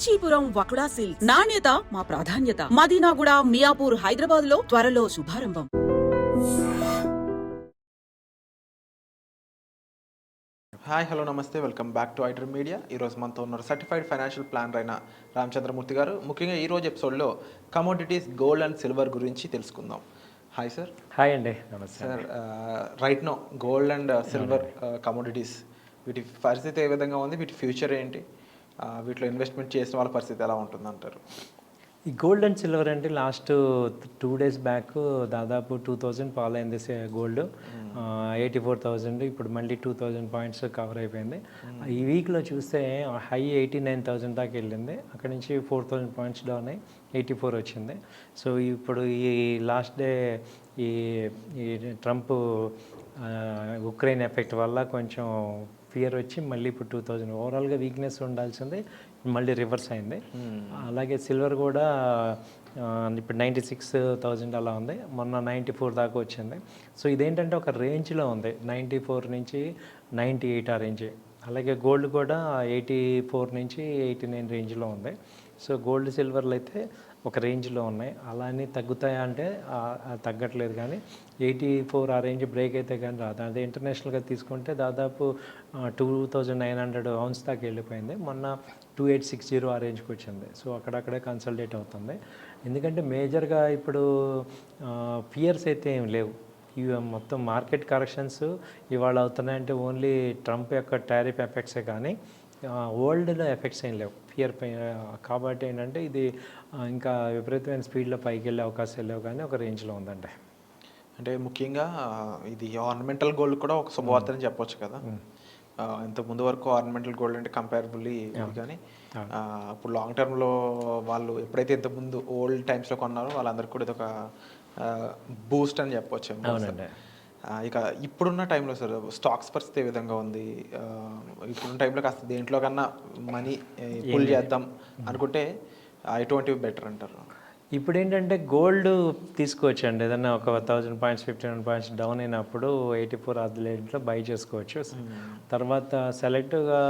Kanchipuram వకుడా silks నాణ్యత మా ప్రాధాన్యత. మదీనాగూడ, మియాపూర్, హైదరాబాద్ లో త్వరలో శుభారంభం. హాయ్, హలో, నమస్తే, welcome back to iter media. ఈరోజు మనతో ఉన్నారు సర్టిఫైడ్ ఫైనాన్షియల్ ప్లానర్ అయిన రామచంద్రమూర్తి గారు. ముఖ్యంగా ఈరోజు ఎపిసోడ్లో కమోడిటీస్, గోల్డ్ అండ్ సిల్వర్ గురించి తెలుసుకుందాం. Hi sir. హాయ్ అండి, నమస్తే sir. Right now gold and silver commodities, వీటి పరిస్థితి ఏ విధంగా ఉంది, వీటి ఫ్యూచర్ ఏంటి, వీటిలో ఇన్వెస్ట్మెంట్ చేసిన వాళ్ళ పరిస్థితి ఎలా ఉంటుంది అంటారు? ఈ గోల్డ్ అండ్ సిల్వర్ అంటే లాస్ట్ 2 days బ్యాక్ దాదాపు 2000 ఫాల్ అయింది గోల్డ్. 84,000, ఇప్పుడు మళ్ళీ 2000 పాయింట్స్ కవర్ అయిపోయింది. ఈ వీక్లో చూస్తే హై 89,000 దాకా వెళ్ళింది. అక్కడి నుంచి 4,000 పాయింట్స్ డౌన్ అయ్యి 84 వచ్చింది. సో ఇప్పుడు ఈ లాస్ట్ డే ఈ ట్రంప్ ఉక్రెయిన్ ఎఫెక్ట్ వల్ల కొంచెం ఫియర్ వచ్చి మళ్ళీ ఇప్పుడు 2000 ఓవరాల్గా వీక్నెస్ ఉండాల్సింది, మళ్ళీ రివర్స్ అయింది. అలాగే సిల్వర్ కూడా ఇప్పుడు 96,000 అలా ఉంది, మొన్న 94 దాకా వచ్చింది. సో ఇదేంటంటే ఒక రేంజ్లో ఉంది, 94 నుంచి 98 ఆ రేంజ్. అలాగే గోల్డ్ కూడా 84 నుంచి 89 రేంజ్లో ఉంది. సో గోల్డ్, సిల్వర్లు అయితే ఒక రేంజ్లో ఉన్నాయి. అలా అని తగ్గుతాయా అంటే తగ్గట్లేదు, కానీ 84 ఆ రేంజ్ బ్రేక్ అయితే కానీ రాదు. అదే ఇంటర్నేషనల్గా తీసుకుంటే దాదాపు 2,900 ounce దాకా వెళ్ళిపోయింది. మొన్న 2,860 ఆ రేంజ్కి వచ్చింది. సో అక్కడక్కడే కన్సల్టేట్ అవుతుంది. ఎందుకంటే మేజర్గా ఇప్పుడు ఫియర్స్ అయితే ఏం లేవు. ఇవి మొత్తం మార్కెట్ కరెక్షన్స్ ఇవాళ అవుతున్నాయంటే ఓన్లీ ట్రంప్ యొక్క టారిఫ్ ఎఫెక్ట్సే, కానీ వరల్డ్లో ఎఫెక్ట్స్ ఏం లేవు ఫియర్ పై. కాబట్టి ఏంటంటే ఇది ఇంకా విపరీతమైన స్పీడ్లో పైకి వెళ్ళే అవకాశాలు లేవు, కానీ ఒక రేంజ్లో ఉందండి. అంటే ముఖ్యంగా ఇది ఆర్నమెంటల్ గోల్డ్ కూడా ఒక శుభవార్త అని చెప్పొచ్చు కదా. ఇంత ముందు వరకు ఆర్నమెంటల్ గోల్డ్ అంటే కంపేరబుల్లీ, కానీ ఇప్పుడు లాంగ్ టర్మ్లో వాళ్ళు ఎప్పుడైతే ఇంతకుముందు ఓల్డ్ టైమ్స్లో కొన్నారో వాళ్ళందరికీ కూడా ఇది ఒక బూస్ట్ అని చెప్పొచ్చు. అవునండి. ఇక ఇప్పుడున్న టైంలో సార్ స్టాక్స్ పరిస్థితి ఏ విధంగా ఉంది? ఇప్పుడున్న టైంలో కాస్త దేంట్లో కన్నా మనీ పుల్ చేద్దాం అనుకుంటే ఎటువంటివి బెటర్ అంటారు? ఇప్పుడు ఏంటంటే గోల్డ్ తీసుకోవచ్చండి, ఏదన్నా ఒక 1,000 పాయింట్స్ 1,500 పాయింట్స్ డౌన్ అయినప్పుడు 84 అది రేంజ్లో బై చేసుకోవచ్చు. తర్వాత సెలెక్టివ్గా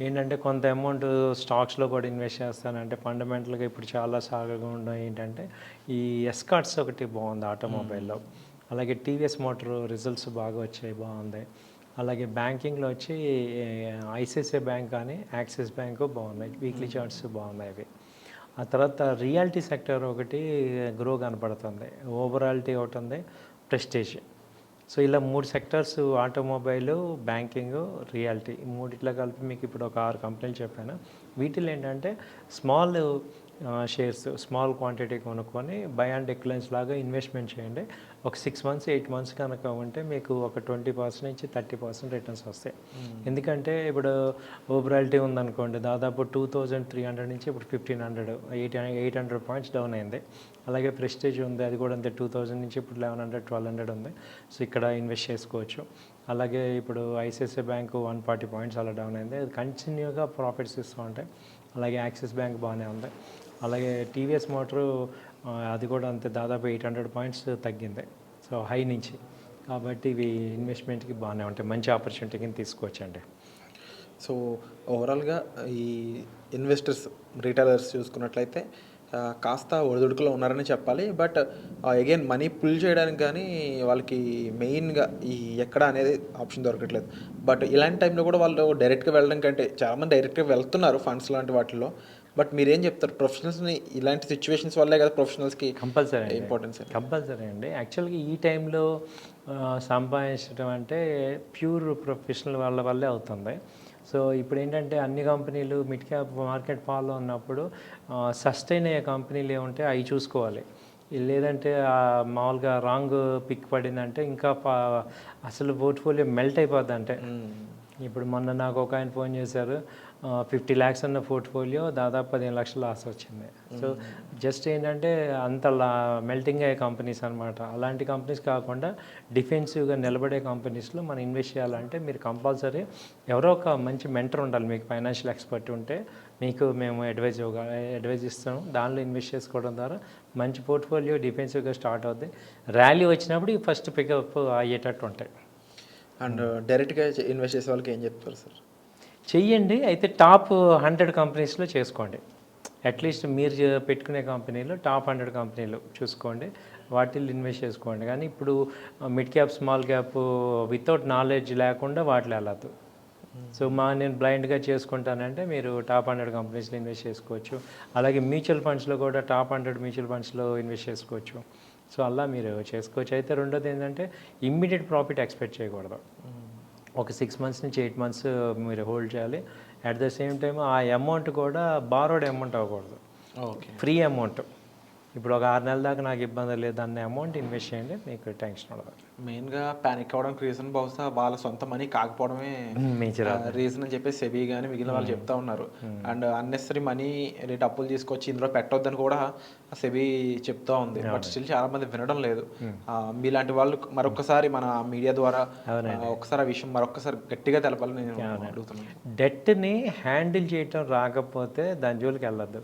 ఏంటంటే కొంత అమౌంట్ స్టాక్స్లో కూడా ఇన్వెస్ట్ చేస్తానంటే ఫండమెంటల్గా ఇప్పుడు చాలా సాగుగా ఉండడం ఏంటంటే ఈ ఎస్కార్ట్స్ ఒకటి బాగుంది ఆటోమొబైల్లో. అలాగే టీవీఎస్ మోటార్ రిజల్ట్స్ బాగా వచ్చాయి, బాగుంది. అలాగే బ్యాంకింగ్లో వచ్చి ఐసిఐసిఐ బ్యాంక్ కానీ యాక్సిస్ బ్యాంకు బాగున్నాయి, వీక్లీ చార్ట్స్ బాగున్నాయి అవి. ఆ తర్వాత రియాలిటీ సెక్టర్ ఒకటి గ్రో కనపడుతుంది, ఓవరాలిటీ ఒకటి ఉంది, ప్రెస్టేజ్. సో ఇలా 3 సెక్టర్స్, ఆటోమొబైల్, బ్యాంకింగ్, రియాలిటీ, ఈ మూడిట్లో కలిపి మీకు ఇప్పుడు ఒక 6 కంపెనీలు చెప్పాను. వీటిలో ఏంటంటే స్మాల్ షేర్స్, స్మాల్ క్వాంటిటీ కొనుక్కొని బై అండ్ డిక్లైన్స్ లాగా ఇన్వెస్ట్మెంట్ చేయండి. ఒక 6 months 8 months కనుక ఉంటే మీకు ఒక 20% నుంచి 30% రిటర్న్స్ వస్తాయి. ఎందుకంటే ఇప్పుడు ఓవరాలిటీ ఉందనుకోండి, దాదాపు 2,300 నుంచి ఇప్పుడు 1,500, 800 పాయింట్స్ డౌన్ అయింది. అలాగే ప్రెస్టేజ్ ఉంది, అది కూడా అంతే, 2,000 నుంచి ఇప్పుడు 1,100 1,200 ఉంది. సో ఇక్కడ ఇన్వెస్ట్ చేసుకోవచ్చు. అలాగే ఇప్పుడు ఐసిఐసిఐ బ్యాంకు 140 పాయింట్స్ అలా డౌన్ అయింది, అది కంటిన్యూగా ప్రాఫిట్స్ ఇస్తూ ఉంటాయి. అలాగే యాక్సిస్ బ్యాంక్ బాగానే ఉంది. అలాగే టీవీఎస్ మోటారు అది కూడా అంతే, దాదాపు 800 పాయింట్స్ తగ్గింది, సో హై నుంచి. కాబట్టి ఇవి ఇన్వెస్ట్మెంట్కి బాగానే ఉంటాయి, మంచి ఆపర్చునిటీ కింద తీసుకోవచ్చండి. సో ఓవరాల్గా ఈ ఇన్వెస్టర్స్, రీటైలర్స్ చూసుకున్నట్లయితే కాస్త ఒడిదుడుకులో ఉన్నారని చెప్పాలి. బట్ అగైన్ మనీ పుల్ చేయడానికి కానీ వాళ్ళకి మెయిన్గా ఈ ఎక్కడ అనేది ఆప్షన్ దొరకట్లేదు. బట్ ఇలాంటి టైంలో కూడా వాళ్ళు డైరెక్ట్గా వెళ్ళడం కంటే చాలామంది డైరెక్ట్గా వెళ్తున్నారు ఫండ్స్ లాంటి వాటిల్లో. బట్ మీరేం చెప్తారు? ప్రొఫెషనల్స్ని ఇలాంటి సిచ్యువేషన్స్ వల్లే కదా ప్రొఫెషనల్స్కి కంపల్సరీ ఇంపార్టెన్స్. కంపల్సరీ అండి. యాక్చువల్గా ఈ టైంలో సంపాదించడం అంటే ప్యూర్ ప్రొఫెషనల్ వాళ్ళ వల్లే అవుతుంది. సో ఇప్పుడు ఏంటంటే అన్ని కంపెనీలు మిడ్ క్యాప్ మార్కెట్ ఫాల్లో ఉన్నప్పుడు సస్టైన్ అయ్యే కంపెనీలు ఏముంటే అవి చూసుకోవాలి. లేదంటే మామూలుగా రాంగ్ పిక్ పడిందంటే ఇంకా అసలు పోర్ట్ఫోలియో మెల్ట్ అయిపోద్ది. అంటే ఇప్పుడు మొన్న నాకు ఒక ఆయన ఫోన్ చేశారు, 50 lakhs ఉన్న పోర్ట్ఫోలియో దాదాపు 15 లక్షలు లాస్ వచ్చింది. సో జస్ట్ ఏంటంటే అంత మెల్టింగ్ అయ్యే కంపెనీస్ అనమాట. అలాంటి కంపెనీస్ కాకుండా డిఫెన్సివ్గా నిలబడే కంపెనీస్లో మనం ఇన్వెస్ట్ చేయాలంటే మీరు కంపల్సరీ ఎవరో ఒక మంచి మెంటర్ ఉండాలి. మీకు ఫైనాన్షియల్ ఎక్స్పర్ట్ ఉంటే మీకు మేము అడ్వైజ్ ఇస్తాము. దానిలో ఇన్వెస్ట్ చేసుకోవడం ద్వారా మంచి పోర్ట్ఫోలియో డిఫెన్సివ్గా స్టార్ట్ అవుద్ది. ర్యాలీ వచ్చినప్పుడు ఫస్ట్ పికప్ అయ్యేటట్టు ఉంటాయి. అండ్ డైరెక్ట్గా ఇన్వెస్ట్ చేసే వాళ్ళకి ఏం చెప్తారు సార్? చెయ్యండి, అయితే టాప్ 100 కంపెనీస్లో చేసుకోండి. అట్లీస్ట్ మీరు పెట్టుకునే కంపెనీలు టాప్ 100 కంపెనీలు చూసుకోండి, వాటిల్లో ఇన్వెస్ట్ చేసుకోండి. కానీ ఇప్పుడు mid cap, small cap without knowledge లేకుండా వాటిలో వెళ్ళద్దు. సో నేను బ్లైండ్గా చేసుకుంటానంటే మీరు టాప్ 100 కంపెనీస్లో ఇన్వెస్ట్ చేసుకోవచ్చు. అలాగే మ్యూచువల్ ఫండ్స్లో కూడా టాప్ 100 మ్యూచువల్ ఫండ్స్లో ఇన్వెస్ట్ చేసుకోవచ్చు. సో అలా మీరు చేసుకోవచ్చు. అయితే రెండోది ఏంటంటే ఇమ్మీడియట్ ప్రాఫిట్ ఎక్స్పెక్ట్ చేయకూడదు. ఒక 6 మంత్స్ నుంచి 8 మంత్స్ మీరు హోల్డ్ చేయాలి. అట్ ద సేమ్ టైం ఆ అమౌంట్ కూడా బారోడ్ అమౌంట్ అవ్వకూడదు, ఓకే, ఫ్రీ అమౌంట్. ఇప్పుడు ఒక 6 నెలల దాకా నాకు ఇబ్బంది లేదు అన్న అమౌంట్ ఇన్వెస్ట్ చేయండి, మీకు టెన్షన్ ఉండదు. మెయిన్గా ప్యానిక్ అవ్వడానికి రీజన్ బహుశా వాళ్ళ సొంత మనీ కాకపోవడమే రీజన్ అని చెప్పేసి సెబీ కానీ మిగిలిన వాళ్ళు చెప్తా ఉన్నారు. అండ్ అన్నెసరీ మనీ రేట్ అప్పులు తీసుకొచ్చి ఇందులో పెట్టొద్దని కూడా సెబీ చెప్తా ఉంది. బట్ స్టిల్ చాలా మంది వినడం లేదు. మీలాంటి వాళ్ళు మరొకసారి మన మీడియా ద్వారా ఒకసారి ఆ విషయం మరొకసారి గట్టిగా తెలపాలని నేను అడుగుతున్నాను. డెట్ని హ్యాండిల్ చేయటం రాకపోతే దాని జోలికి వెళ్ళొద్దు.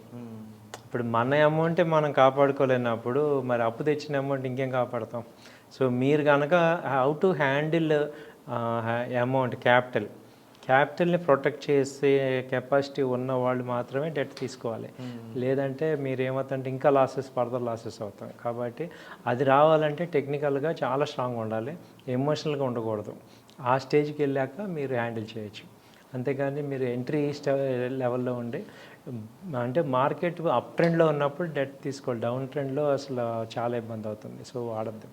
ఇప్పుడు మన అమౌంటే మనం కాపాడుకోలేనప్పుడు మరి అప్పు తెచ్చిన అమౌంట్ ఇంకేం కాపాడుతాం? సో మీరు కనుక హౌ టు హ్యాండిల్ అమౌంట్ క్యాపిటల్ని ప్రొటెక్ట్ చేసే కెపాసిటీ ఉన్న వాళ్ళు మాత్రమే డెట్ తీసుకోవాలి. లేదంటే మీరు ఏమవుతుంటే ఇంకా ఫర్దర్ లాసెస్ అవుతాయి. కాబట్టి అది రావాలంటే టెక్నికల్గా చాలా స్ట్రాంగ్గా ఉండాలి, ఎమోషనల్గా ఉండకూడదు. ఆ స్టేజ్కి వెళ్ళాక మీరు హ్యాండిల్ చేయొచ్చు. అంతేగాని మీరు ఎంట్రీ లెవెల్లో ఉండి అంటే మార్కెట్ అప్ ట్రెండ్లో ఉన్నప్పుడు డెట్ తీసుకోవాలి, డౌన్ ట్రెండ్లో అసలు చాలా ఇబ్బంది అవుతుంది. సో వాడద్దు.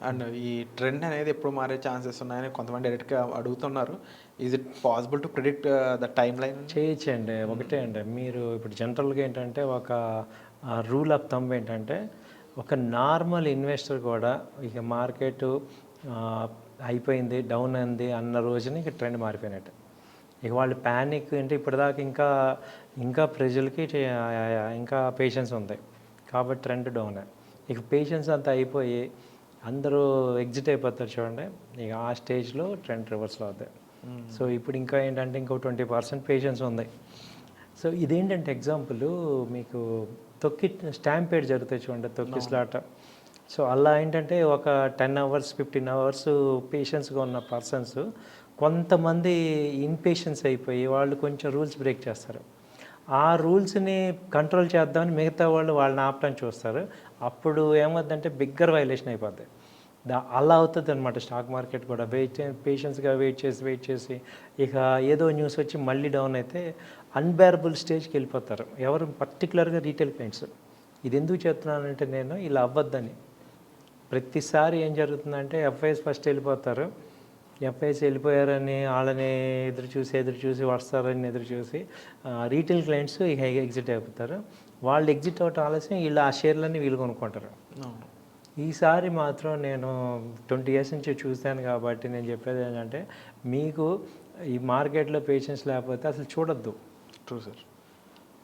అండ్ ఈ ట్రెండ్ అనేది ఎప్పుడు మారే ఛాన్సెస్ ఉన్నాయని కొంతమంది డైరెక్ట్గా అడుగుతున్నారు. Is it possible to predict the time line? చేయొచ్చండి. ఒకటే అండి, మీరు ఇప్పుడు జనరల్గా ఏంటంటే ఒక రూల్ ఆఫ్ థంబ్ ఏంటంటే ఒక నార్మల్ ఇన్వెస్టర్ కూడా ఇక మార్కెట్ అయిపోయింది, డౌన్ అయింది అన్న రోజున ఇక ట్రెండ్ మారిపోయినట్టు. ఇక వాళ్ళు ప్యానిక్ అంటే ఇప్పటిదాకా ఇంకా ప్రజలకి ఇంకా పేషెన్స్ ఉంది కాబట్టి ట్రెండ్ డౌన్. ఇక పేషెన్స్ అంతా అయిపోయి అందరూ ఎగ్జిట్ అయిపోతారు చూడండి, ఇక ఆ స్టేజ్లో ట్రెండ్ రివర్స్లో అవుతాయి. సో ఇప్పుడు ఇంకా ఏంటంటే ఇంకో 20% పేషెన్స్ ఉంది. సో ఇదేంటంటే ఎగ్జాంపుల్ మీకు స్టాంపేడ్ జరుగుతాయి చూడండి, తొక్కిస్లాట. సో అలా ఏంటంటే ఒక 10 అవర్స్ 15 అవర్స్ పేషెన్స్గా ఉన్న పర్సన్స్ కొంతమంది ఇన్పేషెన్స్ అయిపోయి వాళ్ళు కొంచెం రూల్స్ బ్రేక్ చేస్తారు. ఆ రూల్స్ని కంట్రోల్ చేద్దామని మిగతా వాళ్ళు వాళ్ళని ఆపడానికి చూస్తారు. అప్పుడు ఏమవుతుందంటే బిగ్గర్ వైలేషన్ అయిపోద్ది. అలా అవుతుంది అనమాట స్టాక్ మార్కెట్ కూడా. పేషెన్స్గా వెయిట్ చేసి ఇక ఏదో న్యూస్ వచ్చి మళ్ళీ డౌన్ అయితే అన్బేరబుల్ స్టేజ్కి వెళ్ళిపోతారు. ఎవరు పర్టికులర్గా రీటైల్ క్లయింట్స్. ఇది ఎందుకు చెప్తున్నానంటే నేను ఇలా అవ్వద్దని. ప్రతిసారి ఏం జరుగుతుందంటే ఎఫ్ఐఎస్ ఫస్ట్ వెళ్ళిపోతారు, ఎఫ్ఐఎస్ వెళ్ళిపోయారని వాళ్ళని ఎదురు చూసి వస్తారని ఎదురు చూసి రీటైల్ క్లయింట్స్ ఇక ఎగ్జిట్ అయిపోతారు. వాళ్ళు ఎగ్జిట్ అవటం ఆలస్యం, వీళ్ళు ఆ షేర్లన్నీ వీళ్ళు కొనుక్కుంటారు. ఈసారి మాత్రం నేను 20 years నుంచి చూశాను కాబట్టి నేను చెప్పేది ఏంటంటే మీకు ఈ మార్కెట్లో పేషెన్స్ లేకపోతే అసలు చూడొద్దు. ట్రూ సార్,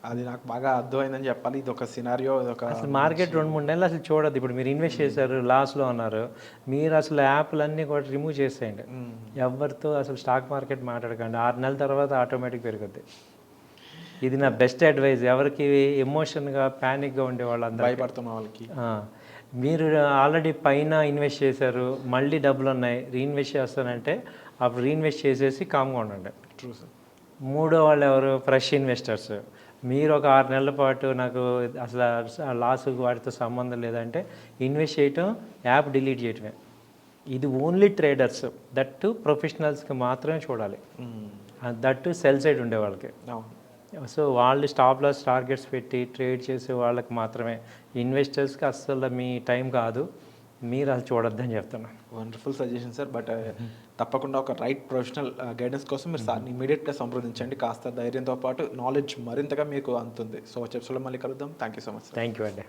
అది నాకు బాగా అర్థమైందని చెప్పాలి. ఇది ఒక సినారియో, అసలు మార్కెట్ 2-3 నెలలు అసలు చూడద్దు. ఇప్పుడు మీరు ఇన్వెస్ట్ చేశారు, లాస్లో ఉన్నారు, మీరు అసలు యాప్లన్నీ కూడా రిమూవ్ చేసేయండి. ఎవరితో అసలు స్టాక్ మార్కెట్ మాట్లాడకండి. 6 నెలల తర్వాత ఆటోమేటిక్ పెరుగుద్ది. ఇది నా బెస్ట్ అడ్వైజ్. ఎవరికి ఎమోషన్గా ప్యానిక్గా ఉండే వాళ్ళందరూ, భయపడుతున్న వాళ్ళకి. మీరు ఆల్రెడీ పైన ఇన్వెస్ట్ చేశారు, మళ్ళీ డబ్బులు ఉన్నాయి, రీఇన్వెస్ట్ చేస్తానంటే అప్పుడు రీఇన్వెస్ట్ చేసేసి కామ్గా ఉండండి. True sir. మూడో వాళ్ళు ఎవరు? Fresh investors. మీరు ఒక 6 నెలల పాటు నాకు అసలు లాస్ వాటితో సంబంధం లేదంటే ఇన్వెస్ట్ చేయటం, యాప్ డిలీట్ చేయటమే. ఇది ఓన్లీ ట్రేడర్స్, దట్టు ప్రొఫెషనల్స్కి మాత్రమే చూడాలి, దట్టు సెల్ సైడ్ ఉండే వాళ్ళకి. సో వాళ్ళు స్టాప్ లాస్ టార్గెట్స్ పెట్టి ట్రేడ్ చేసే వాళ్ళకి మాత్రమే. ఇన్వెస్టర్స్కి అస్సలు మీ టైం కాదు, మీరు అది చూడొద్దని చెప్తున్నాను. Wonderful suggestion sir. బట్ తప్పకుండా ఒక రైట్ ప్రొఫెషనల్ గైడెన్స్ కోసం మీరు సార్ని ఇమీడియట్గా సంప్రదించండి. కాస్త ధైర్యంతో పాటు నాలెడ్జ్ మరింతగా మీకు అందుతుంది. సో వచ్చే మళ్ళీ కలుద్దాం. Thank you so much. Thank you అండి.